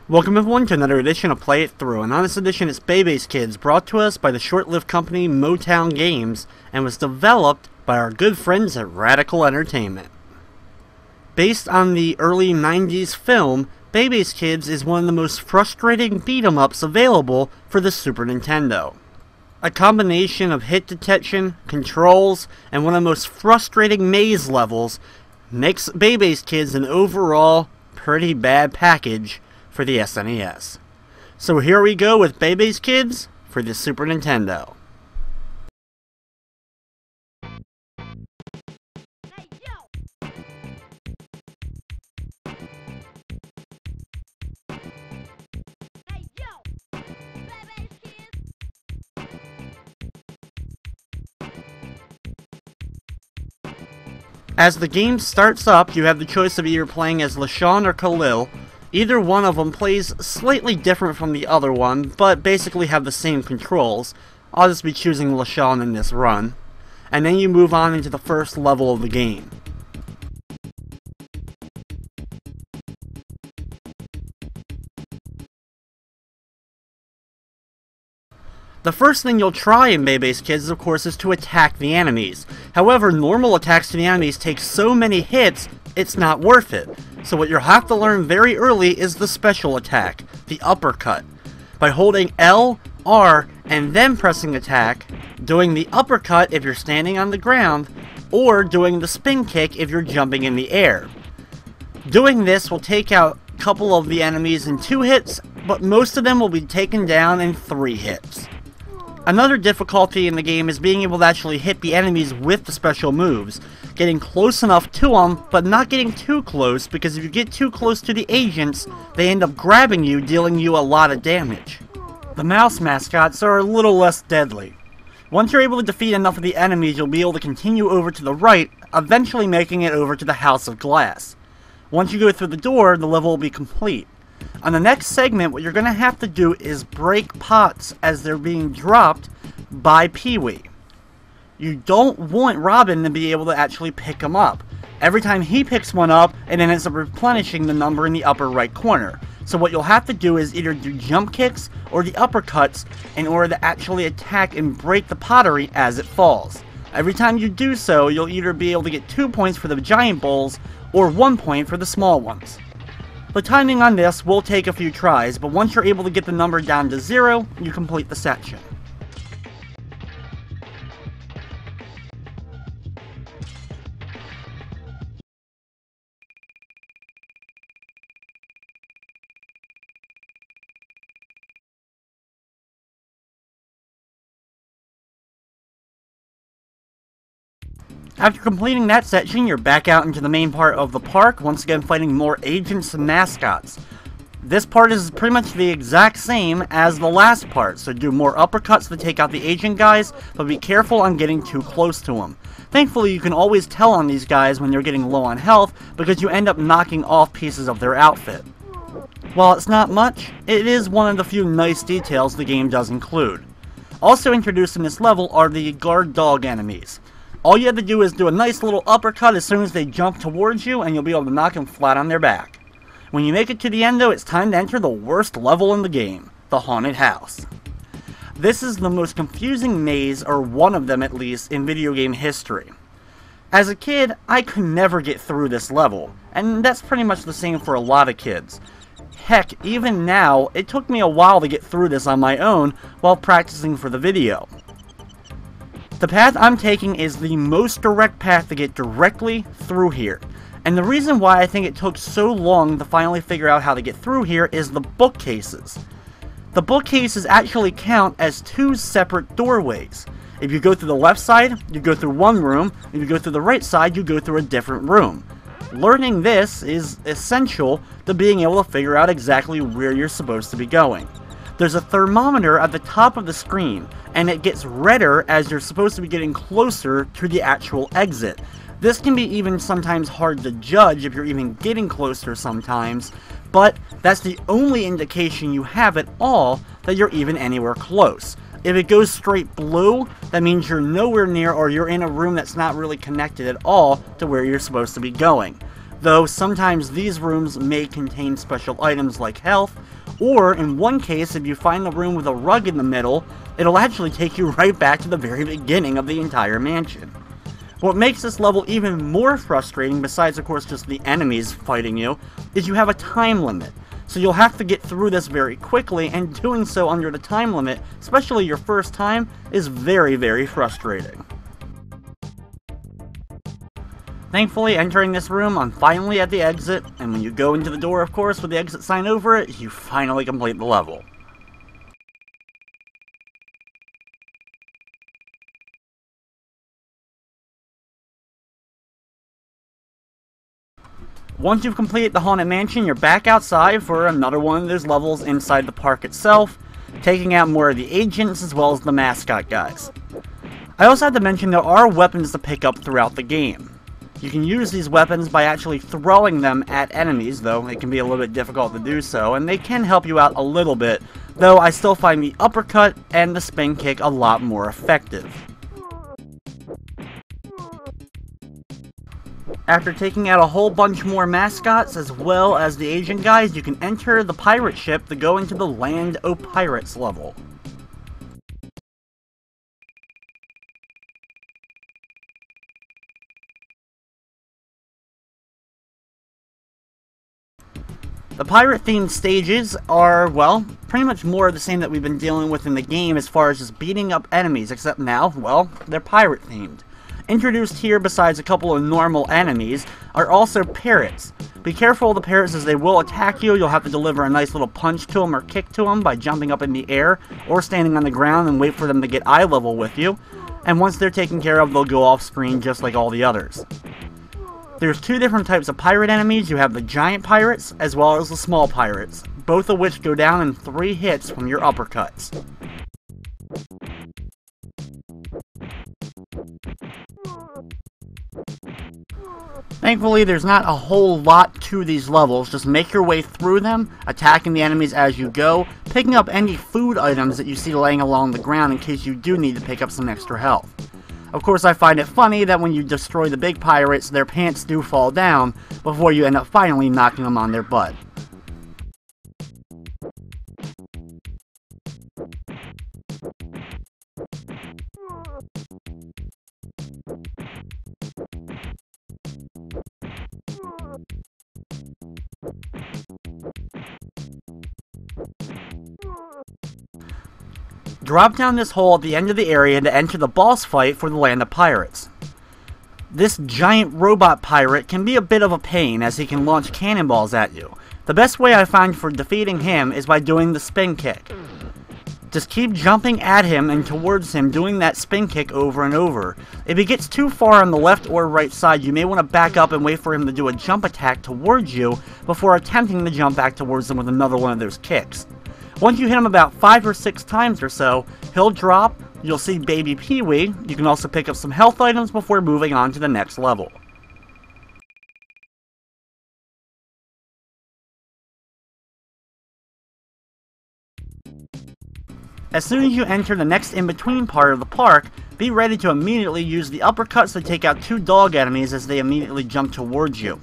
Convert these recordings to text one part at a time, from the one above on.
Welcome everyone to another edition of Play It Through, and on this edition it's Bebe's Kids, brought to us by the short-lived company Motown Games, and was developed by our good friends at Radical Entertainment. Based on the early 90s film, Bebe's Kids is one of the most frustrating beat-em-ups available for the Super Nintendo. A combination of hit detection, controls, and one of the most frustrating maze levels makes Bebe's Kids an overall pretty bad package for the SNES. So here we go with Bebe's Kids for the Super Nintendo. As the game starts up, you have the choice of either playing as LaShawn or Khalil. Either one of them plays slightly different from the other one, but basically have the same controls. I'll just be choosing LaShawn in this run. And then you move on into the first level of the game. The first thing you'll try in Bebe's Kids, of course, is to attack the enemies. However, normal attacks to the enemies take so many hits, it's not worth it. So what you'll have to learn very early is the special attack, the uppercut. By holding L, R, and then pressing attack, doing the uppercut if you're standing on the ground, or doing the spin kick if you're jumping in the air. Doing this will take out a couple of the enemies in 2 hits, but most of them will be taken down in 3 hits. Another difficulty in the game is being able to actually hit the enemies with the special moves. Getting close enough to them, but not getting too close, because if you get too close to the agents, they end up grabbing you, dealing you a lot of damage. The mouse mascots are a little less deadly. Once you're able to defeat enough of the enemies, you'll be able to continue over to the right, eventually making it over to the House of Glass. Once you go through the door, the level will be complete. On the next segment, what you're going to have to do is break pots as they're being dropped by Pee-wee. You don't want Robin to be able to actually pick them up. Every time he picks one up, it ends up replenishing the number in the upper right corner. So what you'll have to do is either do jump kicks or the uppercuts in order to actually attack and break the pottery as it falls. Every time you do so, you'll either be able to get 2 points for the giant bowls or 1 point for the small ones. The timing on this will take a few tries, but once you're able to get the number down to 0, you complete the section. After completing that section, you're back out into the main part of the park, once again fighting more agents and mascots. This part is pretty much the exact same as the last part, so do more uppercuts to take out the agent guys, but be careful on getting too close to them. Thankfully, you can always tell on these guys when you're getting low on health, because you end up knocking off pieces of their outfit. While it's not much, it is one of the few nice details the game does include. Also introduced in this level are the guard dog enemies. All you have to do is do a nice little uppercut as soon as they jump towards you, and you'll be able to knock them flat on their back. When you make it to the end though, it's time to enter the worst level in the game, the haunted house. This is the most confusing maze, or one of them at least, in video game history. As a kid, I could never get through this level, and that's pretty much the same for a lot of kids. Heck, even now, it took me a while to get through this on my own while practicing for the video. The path I'm taking is the most direct path to get directly through here. And the reason why I think it took so long to finally figure out how to get through here is the bookcases. The bookcases actually count as 2 separate doorways. If you go through the left side, you go through one room. If you go through the right side, you go through a different room. Learning this is essential to being able to figure out exactly where you're supposed to be going. There's a thermometer at the top of the screen, and it gets redder as you're supposed to be getting closer to the actual exit. This can be even sometimes hard to judge if you're even getting closer sometimes, but that's the only indication you have at all that you're even anywhere close. If it goes straight blue, that means you're nowhere near, or you're in a room that's not really connected at all to where you're supposed to be going. Though sometimes these rooms may contain special items like health, Or, in one case, if you find the room with a rug in the middle, it'll actually take you right back to the very beginning of the entire mansion. What makes this level even more frustrating, besides of course just the enemies fighting you, is you have a time limit. So you'll have to get through this very quickly, and doing so under the time limit, especially your first time, is very, very frustrating. Thankfully, entering this room, I'm finally at the exit, and when you go into the door, of course, with the exit sign over it, you finally complete the level. Once you've completed the Haunted Mansion, you're back outside for another one of those levels inside the park itself, taking out more of the agents as well as the mascot guys. I also had to mention there are weapons to pick up throughout the game. You can use these weapons by actually throwing them at enemies, though it can be a little bit difficult to do so, and they can help you out a little bit, though I still find the uppercut and the spin kick a lot more effective. After taking out a whole bunch more mascots as well as the agent guys, you can enter the pirate ship to go into the Land o' Pirates level. The pirate-themed stages are, well, pretty much more of the same that we've been dealing with in the game as far as just beating up enemies, except now, well, they're pirate-themed. Introduced here, besides a couple of normal enemies, are also parrots. Be careful of the parrots as they will attack you. You'll have to deliver a nice little punch to them or kick to them by jumping up in the air or standing on the ground and wait for them to get eye level with you. And once they're taken care of, they'll go off screen just like all the others. There's two different types of pirate enemies. You have the giant pirates as well as the small pirates, both of which go down in 3 hits from your uppercuts. Thankfully, there's not a whole lot to these levels. Just make your way through them, attacking the enemies as you go, picking up any food items that you see laying along the ground in case you do need to pick up some extra health. Of course, I find it funny that when you destroy the big pirates, their pants do fall down before you end up finally knocking them on their butt. Drop down this hole at the end of the area to enter the boss fight for the Land of Pirates. This giant robot pirate can be a bit of a pain as he can launch cannonballs at you. The best way I find for defeating him is by doing the spin kick. Just keep jumping at him and towards him, doing that spin kick over and over. If he gets too far on the left or right side, you may want to back up and wait for him to do a jump attack towards you before attempting to jump back towards him with another one of those kicks. Once you hit him about 5 or 6 times or so, he'll drop, you'll see Baby Pee-wee. You can also pick up some health items before moving on to the next level. As soon as you enter the next in-between part of the park, be ready to immediately use the uppercuts to take out 2 dog enemies as they immediately jump towards you.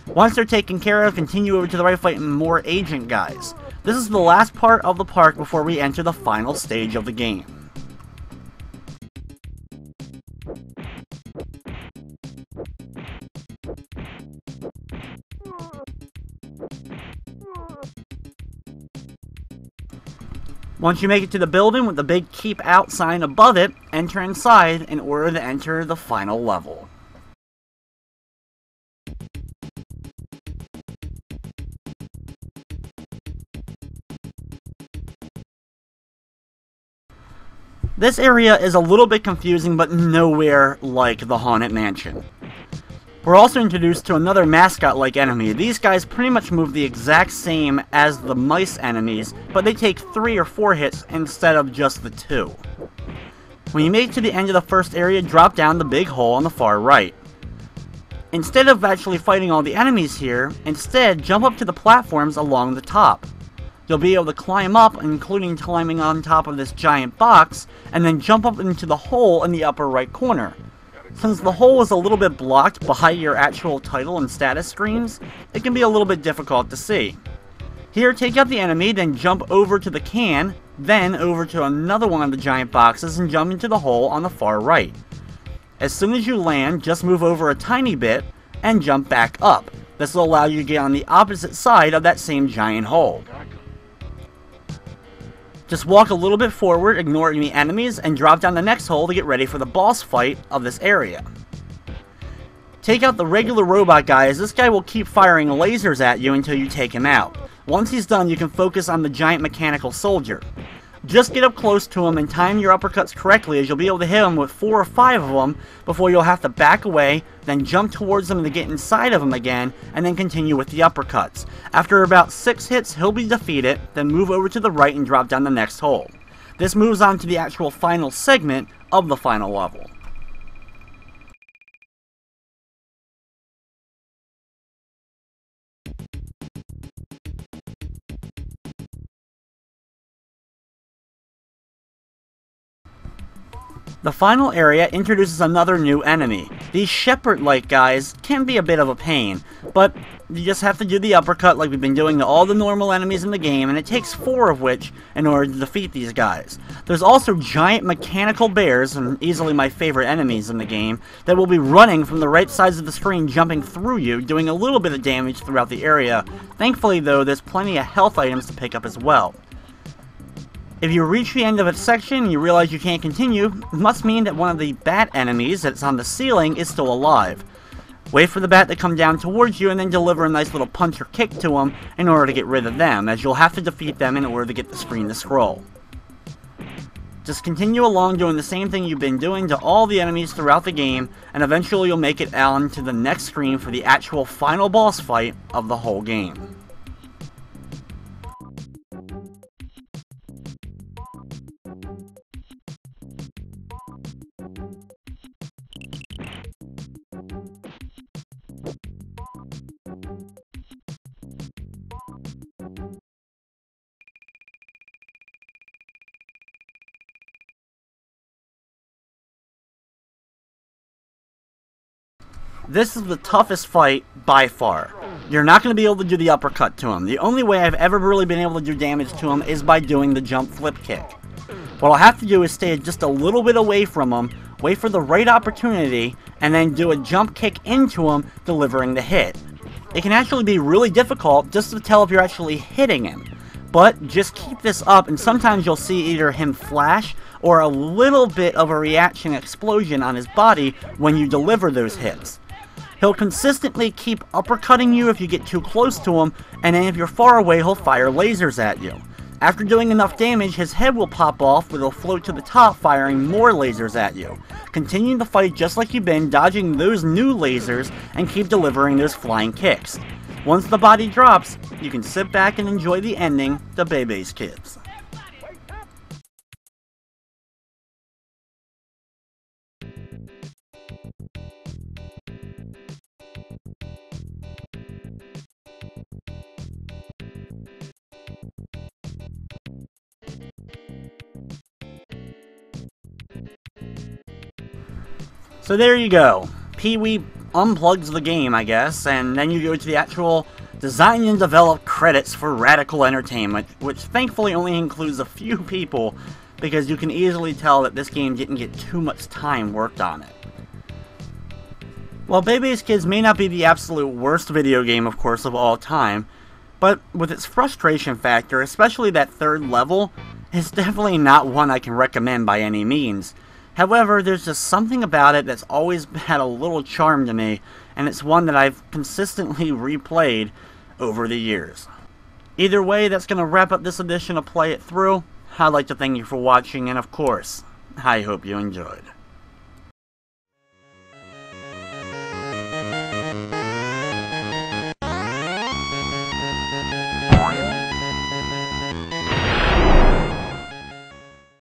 Once they're taken care of, continue over to the right fighting more agent guys. This is the last part of the park before we enter the final stage of the game. Once you make it to the building with the big keep out sign above it, enter inside in order to enter the final level. This area is a little bit confusing, but nowhere like the Haunted Mansion. We're also introduced to another mascot-like enemy. These guys pretty much move the exact same as the mice enemies, but they take 3 or 4 hits instead of just the 2. When you make it to the end of the first area, drop down the big hole on the far right. Instead of actually fighting all the enemies here, instead jump up to the platforms along the top. You'll be able to climb up, including climbing on top of this giant box, and then jump up into the hole in the upper right corner. Since the hole is a little bit blocked by your actual title and status screens, it can be a little bit difficult to see. Here, take out the enemy, then jump over to the can, then over to another one of the giant boxes and jump into the hole on the far right. As soon as you land, just move over a tiny bit and jump back up. This will allow you to get on the opposite side of that same giant hole. Just walk a little bit forward, ignore any enemies, and drop down the next hole to get ready for the boss fight of this area. Take out the regular robot guy, as this guy will keep firing lasers at you until you take him out. Once he's done, you can focus on the giant mechanical soldier. Just get up close to him and time your uppercuts correctly, as you'll be able to hit him with 4 or 5 of them before you'll have to back away, then jump towards him to get inside of him again, and then continue with the uppercuts. After about 6 hits, he'll be defeated, then move over to the right and drop down the next hole. This moves on to the actual final segment of the final level. The final area introduces another new enemy. These shepherd-like guys can be a bit of a pain, but you just have to do the uppercut like we've been doing to all the normal enemies in the game, and it takes 4 of which in order to defeat these guys. There's also giant mechanical bears, and easily my favorite enemies in the game, that will be running from the right sides of the screen, jumping through you, doing a little bit of damage throughout the area. Thankfully though, there's plenty of health items to pick up as well. If you reach the end of a section and you realize you can't continue, it must mean that one of the bat enemies that's on the ceiling is still alive. Wait for the bat to come down towards you and then deliver a nice little punch or kick to them in order to get rid of them, as you'll have to defeat them in order to get the screen to scroll. Just continue along doing the same thing you've been doing to all the enemies throughout the game, and eventually you'll make it on to the next screen for the actual final boss fight of the whole game. This is the toughest fight by far. You're not going to be able to do the uppercut to him. The only way I've ever really been able to do damage to him is by doing the jump flip kick. What I'll have to do is stay just a little bit away from him, wait for the right opportunity, and then do a jump kick into him, delivering the hit. It can actually be really difficult just to tell if you're actually hitting him. But just keep this up, and sometimes you'll see either him flash or a little bit of a reaction explosion on his body when you deliver those hits. He'll consistently keep uppercutting you if you get too close to him, and then if you're far away, he'll fire lasers at you. After doing enough damage, his head will pop off, where he'll float to the top, firing more lasers at you. Continue the fight just like you've been, dodging those new lasers, and keep delivering those flying kicks. Once the body drops, you can sit back and enjoy the ending to Bebe's Kids. So there you go. Pee-wee unplugs the game, I guess, and then you go to the actual design and develop credits for Radical Entertainment, which thankfully only includes a few people, because you can easily tell that this game didn't get too much time worked on it. While Bebe's Kids may not be the absolute worst video game, of course, of all time, but with its frustration factor, especially that third level, it's definitely not one I can recommend by any means. However, there's just something about it that's always had a little charm to me, and it's one that I've consistently replayed over the years. Either way, that's going to wrap up this edition of Play It Through. I'd like to thank you for watching, and of course, I hope you enjoyed.